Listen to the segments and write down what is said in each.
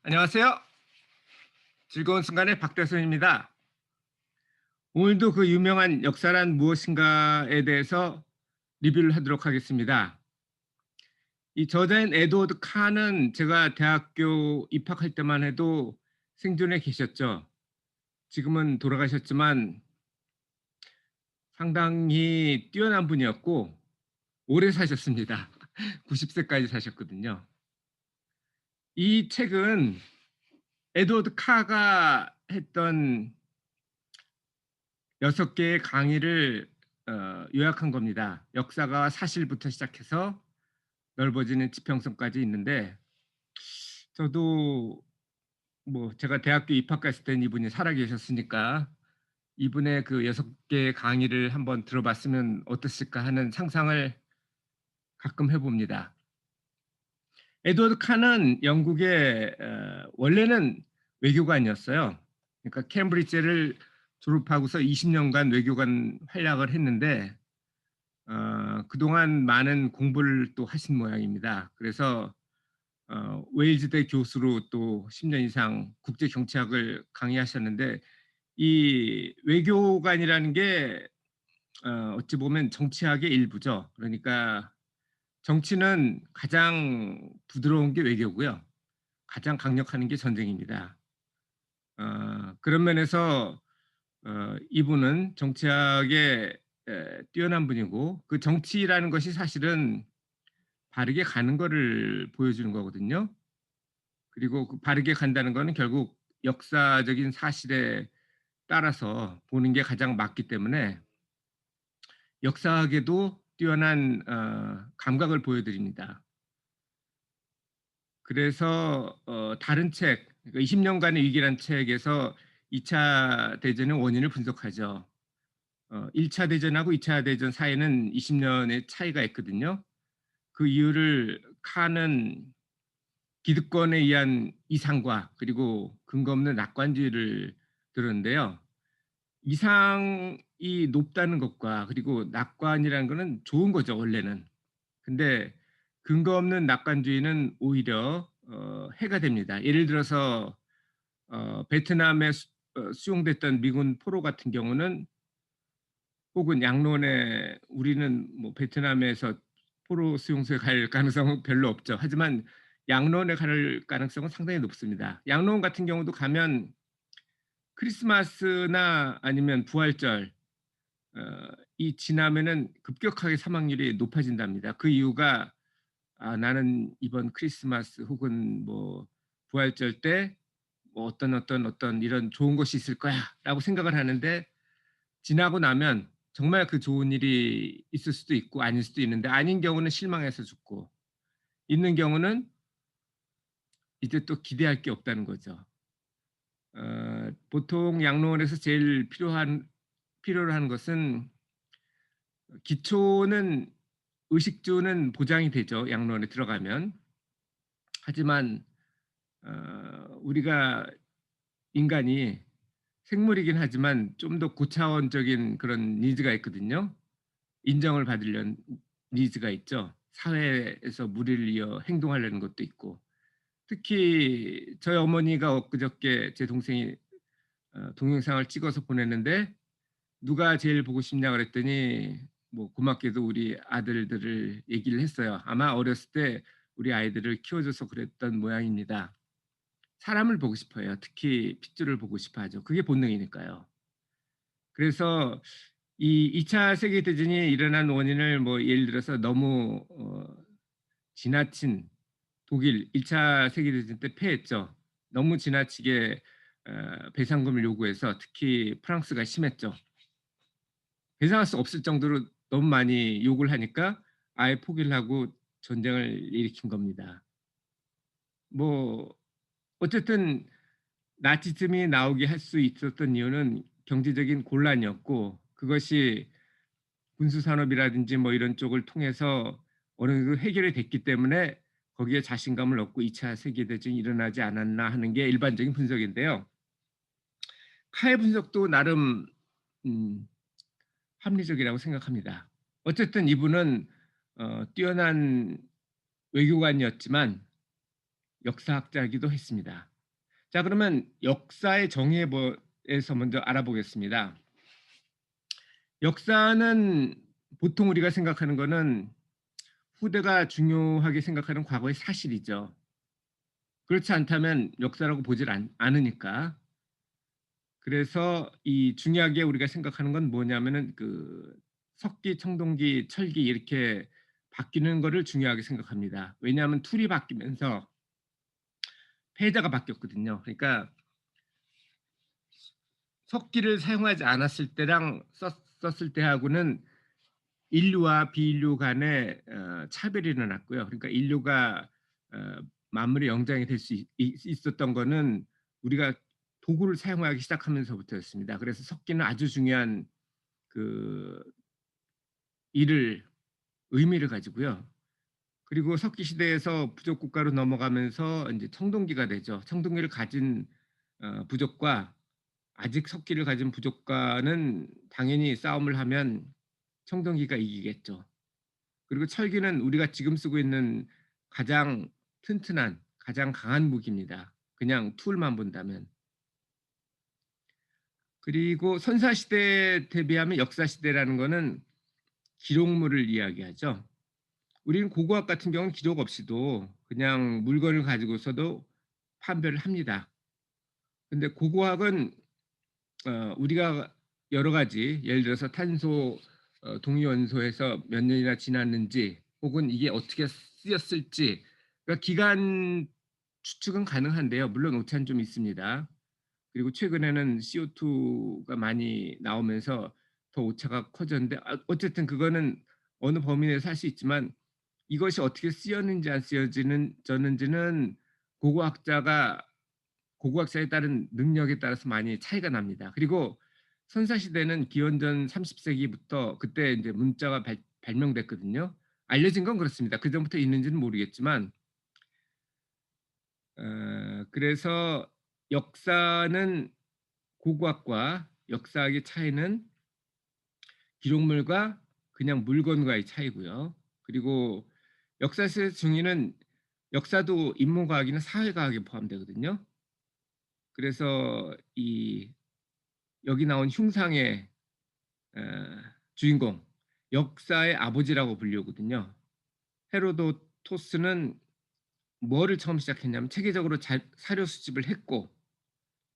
안녕하세요. 즐거운 순간의 박대선입니다. 오늘도 그 유명한 역사란 무엇인가에 대해서 리뷰를 하도록 하겠습니다. 이 저자인 에드워드 칸은 제가 대학교 입학할 때만 해도 생존해 계셨죠. 지금은 돌아가셨지만 상당히 뛰어난 분이었고 오래 사셨습니다. 90세까지 사셨거든요. 이 책은 에드워드 카가 했던 6개의 강의를 요약한 겁니다. 역사가 사실부터 시작해서 넓어지는 지평선까지 있는데 저도 뭐 제가 대학교 입학했을 땐 이분이 살아 계셨으니까 이분의 그 6개의 강의를 한번 들어봤으면 어땠을까 하는 상상을 가끔 해 봅니다. 에드워드 칸은 영국의 원래는 외교관이었어요. 그러니까 캠브리지를 졸업하고서 20년간 외교관 활약을 했는데 그동안 많은 공부를 또 하신 모양입니다. 그래서 웨일즈대 교수로 또 10년 이상 국제 정치학을 강의하셨는데 이 외교관이라는 게 어찌 보면 정치학의 일부죠. 그러니까 정치는 가장 부드러운 게 외교고요. 가장 강력한 게 전쟁입니다. 그런 면에서 이분은 정치학에 뛰어난 분이고 그 정치라는 것이 사실은 바르게 가는 거를 보여주는 거거든요. 그리고 그 바르게 간다는 거는 결국 역사적인 사실에 따라서 보는 게 가장 맞기 때문에 역사학에도 뛰어난 감각을 보여드립니다. 그래서 다른 책, 그러니까 20년간의 위기란 책에서 2차 대전의 원인을 분석하죠. 1차 대전하고 2차 대전 사이에는 20년의 차이가 있거든요. 그 이유를 칸은 기득권에 의한 이상과 그리고 근거 없는 낙관주의를 들었는데요. 이상이 높다는 것과 그리고 낙관이라는 것은 좋은 거죠, 원래는. 근데 근거 없는 낙관주의는 오히려 해가 됩니다. 예를 들어서 베트남에 수용됐던 미군 포로 같은 경우는 혹은 양론에 우리는 뭐 베트남에서 포로 수용소에 갈 가능성은 별로 없죠. 하지만 양론에 갈 가능성은 상당히 높습니다. 양론 같은 경우도 가면 크리스마스나 아니면 부활절 이 지나면은 급격하게 사망률이 높아진답니다. 그 이유가 나는 이번 크리스마스 혹은 뭐 부활절 때 뭐 어떤 이런 좋은 것이 있을 거야라고 생각을 하는데 지나고 나면 정말 그 좋은 일이 있을 수도 있고 아닐 수도 있는데 아닌 경우는 실망해서 죽고 있는 경우는 이제 또 기대할 게 없다는 거죠. 보통 양로원에서 제일 필요로 하는 것은 기초는 의식주는 보장이 되죠. 양로원에 들어가면. 하지만 우리가 인간이 생물이긴 하지만 좀 더 고차원적인 그런 니즈가 있거든요. 인정을 받으려는 니즈가 있죠. 사회에서 무리를 이어 행동하려는 것도 있고. 특히 저희 어머니가 엊그저께 제 동생이 동영상을 찍어서 보냈는데 "누가 제일 보고 싶냐?" 그랬더니 뭐 고맙게도 우리 아들들을 얘기를 했어요. 아마 어렸을 때 우리 아이들을 키워줘서 그랬던 모양입니다. 사람을 보고 싶어해요. 특히 핏줄을 보고 싶어 하죠. 그게 본능이니까요. 그래서 이 2차 세계 대전이 일어난 원인을 뭐 예를 들어서 너무 지나친 독일 1차 세계 대전 때 패했죠. 너무 지나치게 배상금을 요구해서 특히 프랑스가 심했죠. 배상할 수 없을 정도로 너무 많이 욕을 하니까 아예 포기를 하고 전쟁을 일으킨 겁니다. 뭐 어쨌든 나치즘이 나오게 할 수 있었던 이유는 경제적인 곤란이었고 그것이 군수 산업이라든지 뭐 이런 쪽을 통해서 어느 정도 해결이 됐기 때문에 거기에 자신감을 얻고 2차 세계 대전이 일어나지 않았나 하는 게 일반적인 분석인데요. 카의 분석도 나름 음 합리적이라고 생각합니다. 어쨌든 이분은 뛰어난 외교관이었지만 역사학자이기도 했습니다. 자, 그러면 역사의 정의에 에서 먼저 알아보겠습니다. 역사는 보통 우리가 생각하는 거는 후대가 중요하게 생각하는 과거의 사실이죠. 그렇지 않다면 역사라고 보질 않으니까. 그래서 이 중요하게 우리가 생각하는 건 뭐냐면은 그 석기, 청동기, 철기 이렇게 바뀌는 거를 중요하게 생각합니다. 왜냐하면 툴이 바뀌면서 패자가 바뀌었거든요. 그러니까 석기를 사용하지 않았을 때랑 썼을 때하고는 인류와 비인류 간의 차별이 일어났고요. 그러니까 인류가 어 만물의 영장이 될 수 있었던 거는 우리가 도구를 사용하기 시작하면서부터였습니다. 그래서 석기는 아주 중요한 그 일을 의미를 가지고요. 그리고 석기 시대에서 부족 국가로 넘어가면서 인제 청동기가 되죠. 청동기를 가진 부족과 아직 석기를 가진 부족과는 당연히 싸움을 하면 청동기가 이기겠죠. 그리고 철기는 우리가 지금 쓰고 있는 가장 튼튼한 가장 강한 무기입니다, 그냥 툴만 본다면. 그리고 선사시대에 대비하면 역사시대라는 거는 기록물을 이야기하죠. 우리는 고고학 같은 경우는 기록 없이도 그냥 물건을 가지고서도 판별을 합니다. 근데 고고학은 우리가 여러 가지 예를 들어서 탄소 동위원소에서 몇 년이나 지났는지 혹은 이게 어떻게 쓰였을지 그러니까 기간 추측은 가능한데요. 물론 오차는 좀 있습니다. 그리고 최근에는 CO2가 많이 나오면서 더 오차가 커졌는데 어쨌든 그거는 어느 범위 내에서 할 수 있지만 이것이 어떻게 쓰였는지 안 쓰여지는 졌는지는 고고학자가 고고학자에 따른 능력에 따라서 많이 차이가 납니다. 그리고 선사시대는 기원전 30세기부터 그때 이제 문자가 발명됐거든요. 알려진 건 그렇습니다. 그전부터 있는지는 모르겠지만 그래서 역사는 고고학과 역사학의 차이는 기록물과 그냥 물건과의 차이고요. 그리고 역사실 중에는 역사도 인문과학이나 사회과학에 포함되거든요. 그래서 이 여기 나온 흉상의 어, 주인공 역사의 아버지라고 불리거든요. 헤로도토스는 뭐를 처음 시작했냐면 체계적으로 사료 수집을 했고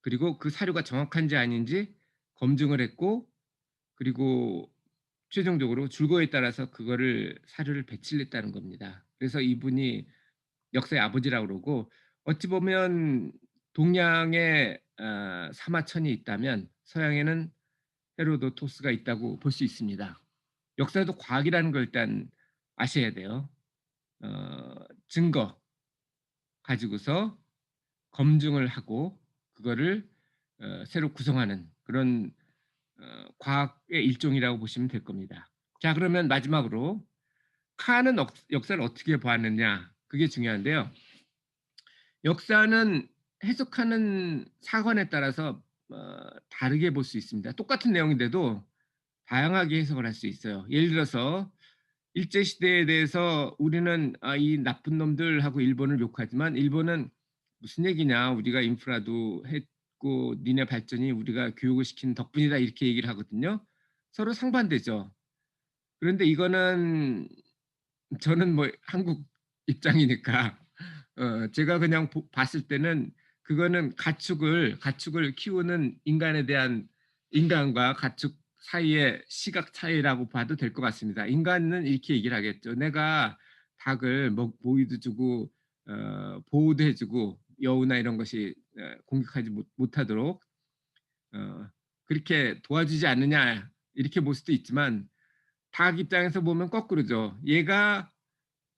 그리고 그 사료가 정확한지 아닌지 검증을 했고 그리고 최종적으로 줄거에 따라서 그거를 사료를 배치를 했다는 겁니다. 그래서 이분이 역사의 아버지라고 그러고 어찌 보면 동양에 사마천이 있다면 서양에는 헤로도토스가 있다고 볼 수 있습니다. 역사도 과학이라는 걸 일단 아셔야 돼요. 증거 가지고서 검증을 하고 그거를 새로 구성하는 그런 과학의 일종이라고 보시면 될 겁니다. 자, 그러면 마지막으로 칸은 역사를 어떻게 보았느냐 그게 중요한데요. 역사는 해석하는 사관에 따라서 다르게 볼 수 있습니다. 똑같은 내용인데도 다양하게 해석을 할 수 있어요. 예를 들어서 일제 시대에 대해서 우리는 이 나쁜 놈들 하고 일본을 욕하지만 일본은 무슨 얘기냐 우리가 인프라도 했고 니네 발전이 우리가 교육을 시킨 덕분이다 이렇게 얘기를 하거든요. 서로 상반되죠. 그런데 이거는 저는 뭐 한국 입장이니까 제가 그냥 봤을 때는 그거는 가축을 키우는 인간에 대한 인간과 가축 사이의 시각 차이라고 봐도 될 것 같습니다. 인간은 이렇게 얘기를 하겠죠. 내가 닭을 모이도 주고 보호도 해주고 여우나 이런 것이 공격하지 못하도록 그렇게 도와주지 않느냐 이렇게 볼 수도 있지만 닭 입장에서 보면 거꾸로죠. 얘가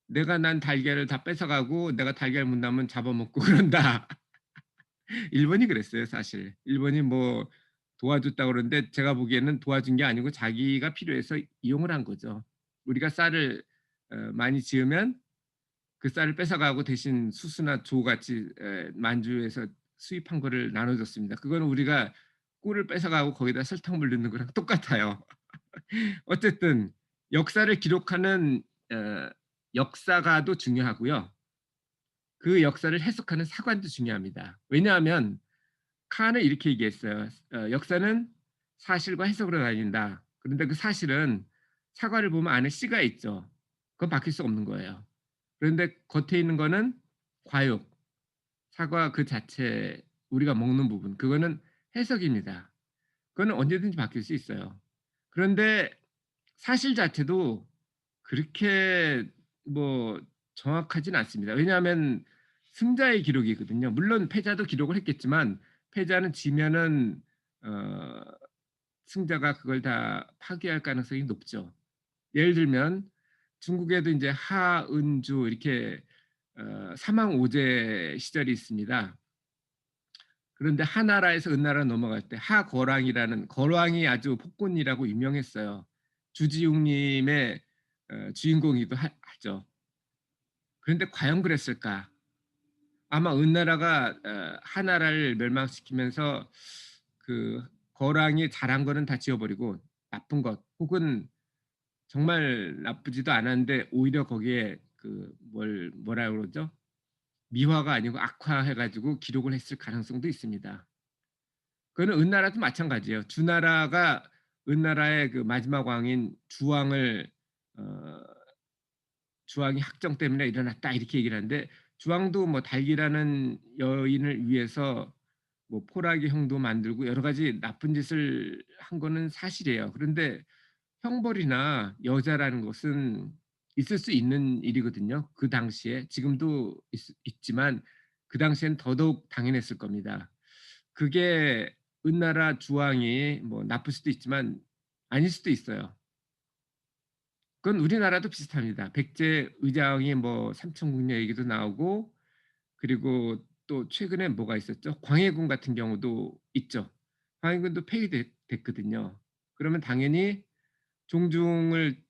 내가 난 달걀을 다 뺏어가고 내가 달걀 못 나면 잡아먹고 그런다. 일본이 그랬어요, 사실. 일본이 뭐 도와줬다고 그러는데 제가 보기에는 도와준 게 아니고 자기가 필요해서 이용을 한 거죠. 우리가 쌀을 많이 지으면 그 쌀을 뺏어가고 대신 수수나 조같이 만주에서 수입한 거를 나눠줬습니다. 그거는 우리가 꿀을 뺏어가고 거기다 설탕물 넣는 거랑 똑같아요. 어쨌든 역사를 기록하는 역사가도 중요하고요. 그 역사를 해석하는 사관도 중요합니다. 왜냐하면 칸은 이렇게 얘기했어요. "역사는 사실과 해석으로 나뉜다." 그런데 그 사실은 사과를 보면 안에 씨가 있죠. 그건 바뀔 수 없는 거예요. 그런데 겉에 있는 거는 과육, 사과 그 자체 우리가 먹는 부분 그거는 해석입니다. 그거는 언제든지 바뀔 수 있어요. 그런데 사실 자체도 그렇게 뭐 정확하진 않습니다. 왜냐하면 승자의 기록이거든요. 물론 패자도 기록을 했겠지만 패자는 지면은 어 승자가 그걸 다 파기할 가능성이 높죠. 예를 들면 중국에도 인제 하은주 이렇게 삼왕오제 시절이 있습니다. 그런데 하나라에서 은나라 넘어갈 때 하거랑이라는 거랑이 아주 폭군이라고 유명했어요. 주지웅 님의 주인공이기도 하죠. 그런데 과연 그랬을까? 아마 은나라가 하나라를 멸망시키면서 그 거랑이 잘한 거는 다 지워 버리고 나쁜 것 혹은 정말 나쁘지도 않았는데 오히려 거기에 그 뭐라 그러죠? 미화가 아니고 악화해 가지고 기록을 했을 가능성도 있습니다. 그거는 은나라도 마찬가지예요. 주나라가 은나라의 그 마지막 왕인 주왕을 어 "주왕이 학정 때문에 일어났다." 이렇게 얘기를 하는데 주왕도 뭐 달기라는 여인을 위해서 뭐 포라기 형도 만들고 여러 가지 나쁜 짓을 한 거는 사실이에요. 그런데 형벌이나 여자라는 것은 있을 수 있는 일이거든요. 그 당시에 지금도 있지만 그 당시엔 더더욱 당연했을 겁니다. 그게 은나라 주왕이 뭐 나쁠 수도 있지만 아닐 수도 있어요. 그건 우리나라도 비슷합니다. 백제 의장이 뭐 삼천궁녀 얘기도 나오고 그리고 또 최근에 뭐가 있었죠? 광해군 같은 경우도 있죠. 광해군도 폐위됐거든요. 그러면 당연히 종중을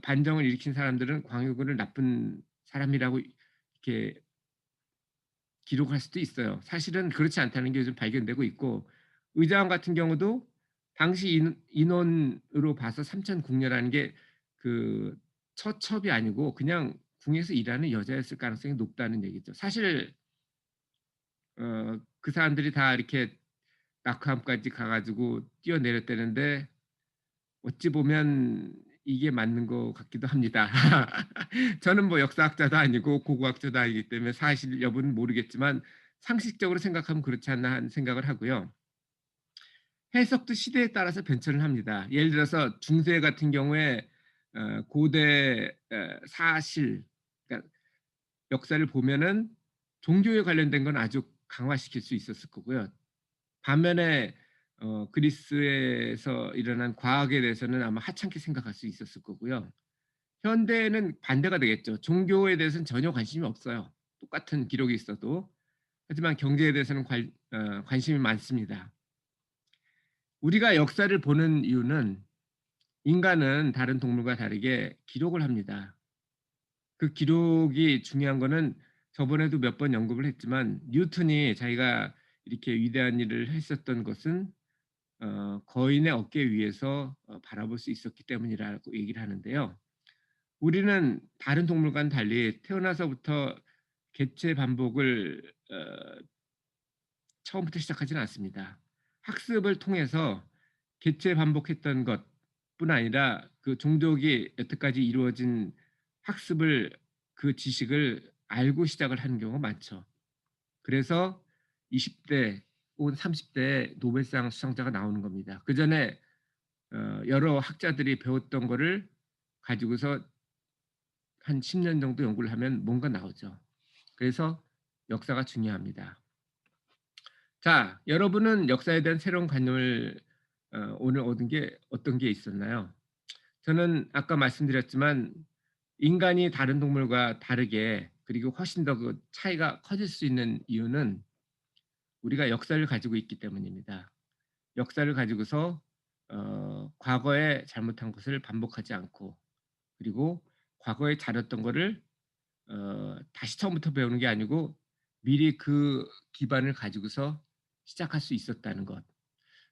반정을 일으킨 사람들은 광해군을 나쁜 사람이라고 이렇게 기록할 수도 있어요. 사실은 그렇지 않다는 게 요즘 발견되고 있고 의자왕 같은 경우도 당시 인원으로 봐서 삼천궁녀라는 게 그 처첩이 아니고 그냥 궁에서 일하는 여자였을 가능성이 높다는 얘기죠. 사실 그 사람들이 다 이렇게 낙하암까지 가 가지고 뛰어내렸다는데 어찌 보면 이게 맞는 것 같기도 합니다. 저는 뭐 역사학자도 아니고 고고학자도 아니기 때문에 사실 여부는 모르겠지만 상식적으로 생각하면 그렇지 않나 하는 생각을 하고요. 해석도 시대에 따라서 변천을 합니다. 예를 들어서 중세 같은 경우에 고대 사실 그러니까 역사를 보면은 종교에 관련된 건 아주 강화시킬 수 있었을 거고요. 반면에 그리스에서 일어난 과학에 대해서는 아마 하찮게 생각할 수 있었을 거고요. 현대에는 반대가 되겠죠. 종교에 대해서는 전혀 관심이 없어요. 똑같은 기록이 있어도. 하지만 경제에 대해서는 관심이 많습니다. 우리가 역사를 보는 이유는 인간은 다른 동물과 다르게 기록을 합니다. 그 기록이 중요한 거는 저번에도 몇 번 언급을 했지만 뉴턴이 자기가 이렇게 위대한 일을 했었던 것은 거인의 어깨 위에서 바라볼 수 있었기 때문이라고 얘기를 하는데요. 우리는 다른 동물과는 달리 태어나서부터 개체 반복을 처음부터 시작하지는 않습니다. 학습을 통해서 개체 반복했던 것뿐 아니라 그 종족이 여태까지 이루어진 학습을 그 지식을 알고 시작을 하는 경우가 많죠. 그래서 20대 혹은 30 대에 노벨상 수상자가 나오는 겁니다. 그전에 여러 학자들이 배웠던 거를 가지고서 한 10년 정도 연구를 하면 뭔가 나오죠. 그래서 역사가 중요합니다. 자, 여러분은 역사에 대한 새로운 관념을 오늘 얻은 게 어떤 게 있었나요? 저는 아까 말씀드렸지만 인간이 다른 동물과 다르게 그리고 훨씬 더 그 차이가 커질 수 있는 이유는 우리가 역사를 가지고 있기 때문입니다. 역사를 가지고서 과거에 잘못한 것을 반복하지 않고 그리고 과거에 잘했던 거를 다시 처음부터 배우는 게 아니고 미리 그 기반을 가지고서 시작할 수 있었다는 것.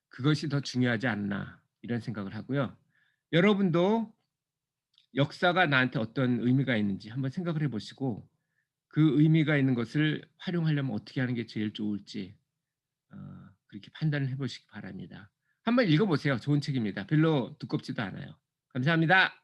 그것이 더 중요하지 않나 이런 생각을 하고요. 여러분도 역사가 나한테 어떤 의미가 있는지 한번 생각을 해 보시고 그 의미가 있는 것을 활용하려면 어떻게 하는 게 제일 좋을지 그렇게 판단을 해 보시기 바랍니다. 한번 읽어 보세요. 좋은 책입니다. 별로 두껍지도 않아요. 감사합니다.